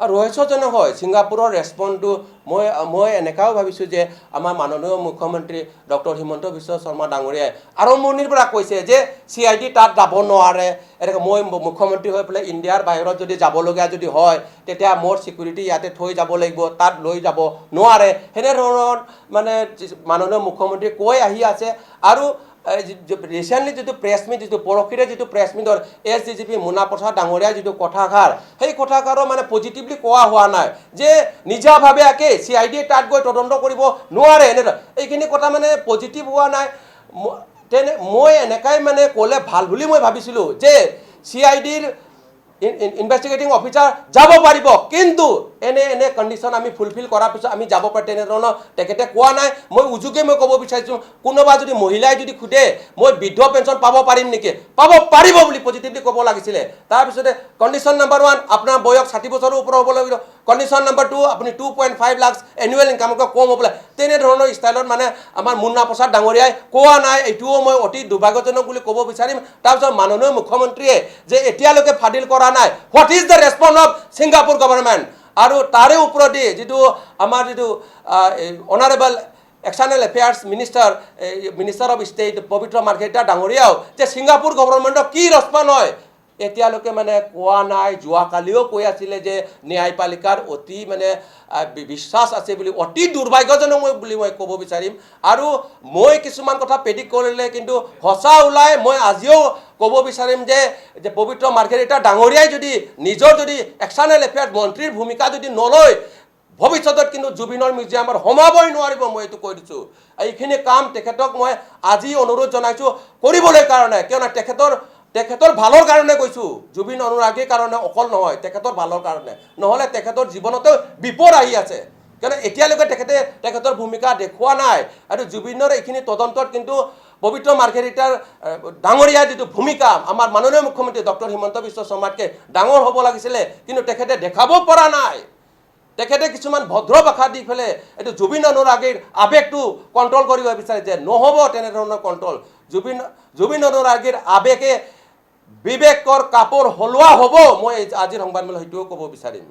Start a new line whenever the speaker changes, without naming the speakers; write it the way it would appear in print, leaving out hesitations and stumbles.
আৰু ৰহস্যজনক হয় ছিংগাপুৰৰ ৰেছপন্সটো মই এনেকাও ভাবিছোঁ যে আমাৰ মাননীয় মুখ্যমন্ত্ৰী ডক্টৰ হিমন্ত বিশ্ব শৰ্মা ডাঙৰীয়াই আৰম্ভণিৰ পৰা কৈছে যে CID তাত যাব নোৱাৰে এনেকৈ মই মুখ্যমন্ত্ৰী হৈ পেলাই ইণ্ডিয়াৰ বাহিৰত যদি যাবলগীয়া যদি হয় তেতিয়া মোৰ চিকিউৰিটি ইয়াতে থৈ যাব লাগিব তাত লৈ যাব নোৱাৰে সেনেধৰণৰ মানে মাননীয় মুখ্যমন্ত্ৰী কৈ আহি আছে আৰু ৰিচেণ্টলি যিটো প্ৰেছ মিট যিটো পৰহিৰে যিটো প্ৰেছ মিটৰ SDGP মুনা প্ৰসাদ ডাঙৰীয়াৰ যিটো কথাষাৰ সেই কথাষাৰো মানে পজিটিভলি কোৱা হোৱা নাই যে নিজাভাৱে একে CID তাত গৈ তদন্ত কৰিব নোৱাৰে এনে এইখিনি কথা মানে পজিটিভ হোৱা নাই তেনে মই এনেকাই মানে ক'লে ভাল বুলি মই ভাবিছিলোঁ যে CIDৰ ইনভেষ্টিগেটিং অফিচাৰ যাব পাৰিব কিন্তু এনে কণ্ডিশ্যন আমি ফুলফিল কৰাৰ পিছত আমি যাব পাৰোঁ তেনেধৰণৰ তেখেতে কোৱা নাই মই উজুকে মই ক'ব বিচাৰিছোঁ কোনোবা যদি মহিলাই যদি সোধে মই বৃদ্ধ পেঞ্চন পাব পাৰিম নেকি পাব পাৰিব বুলি পজিটিভলি ক'ব লাগিছিলে তাৰপিছতে কণ্ডিশ্যন নম্বৰ 1 আপোনাৰ বয়স 60 বছৰৰ ওপৰ হ'ব লাগিব কণ্ডিশ্যন নম্বৰ 2 আপুনি 2.5 লাখ এনুৱেল ইনকামকৈ কম হ'ব লাগে তেনেধৰণৰ ষ্টাইলত মানে আমাৰ মুন্না প্ৰসাদ ডাঙৰীয়াই কোৱা নাই এইটোও মই অতি দুৰ্ভাগ্যজনক বুলি ক'ব বিচাৰিম তাৰপিছত মাননীয় মুখ্যমন্ত্ৰীয়ে যে এতিয়ালৈকে ফাদিল কৰা নাই what is the response of Singapore government আৰু তাৰে ওপৰতে যিটো আমাৰ যিটো honourable external affairs minister of state পবিত্ৰ মাৰ্ঘেৰিটা ডাঙৰীয়াও যে ছিংগাপুৰ গভৰ্ণমেণ্টৰ কি ৰেছপন্স হয় এতিয়ালৈকে মানে কোৱা নাই যোৱাকালিও কৈ আছিলে যে ন্যায়পালিকাৰ অতি মানে বিশ্বাস আছে বুলি অতি দুৰ্ভাগ্যজনক বুলি মই ক'ব বিচাৰিম আৰু মই কিছুমান কথা প্ৰেডিক্ট কৰিলে কিন্তু সঁচা ওলাই মই আজিও ক'ব বিচাৰিম যে পবিত্ৰ মাৰ্ঘেৰিটা ডাঙৰীয়াই যদি নিজৰ যদি এক্সটাৰ্নেল এফেয়াৰ্ছ মন্ত্ৰীৰ ভূমিকা যদি নলয় ভৱিষ্যতত কিন্তু জুবিনৰ মিউজিয়ামৰ সোমাবই নোৱাৰিব মই এইটো কৈ দিছোঁ এইখিনি কাম তেখেতক মই আজি অনুৰোধ জনাইছোঁ কৰিবলৈ কাৰণে কিয়নো তেখেতৰ ভালৰ কাৰণে কৈছোঁ জুবিন অনুৰাগীৰ কাৰণে অকল নহয় তেখেতৰ ভালৰ কাৰণে নহ'লে তেখেতৰ জীৱনতো বিপদ আহি আছে কিয়নো এতিয়ালৈকে তেখেতৰ ভূমিকা দেখুওৱা নাই আৰু জুবিনৰ এইখিনি তদন্তত কিন্তু পবিত্ৰ মাৰ্ঘেৰিটাৰ ডাঙৰীয়াৰ যিটো ভূমিকা আমাৰ মাননীয় মুখ্যমন্ত্ৰী ডক্টৰ হিমন্ত বিশ্ব শৰ্মাতকৈ ডাঙৰ হ'ব লাগিছিলে কিন্তু তেখেতে দেখাব পৰা নাই তেখেতে কিছুমান ভদ্ৰ ভাষা দি পেলাই এইটো জুবিন অনুৰাগীৰ আৱেগটো কণ্ট্ৰল কৰিব বিচাৰিছে নহ'ব তেনেধৰণৰ কণ্ট্ৰল জুবিন অনুৰাগীৰ আৱেগে বিবেকৰ কাপোৰ হলোৱা হ'ব মই আজিৰ সংবাদমেলত সেইটোও ক'ব বিচাৰিম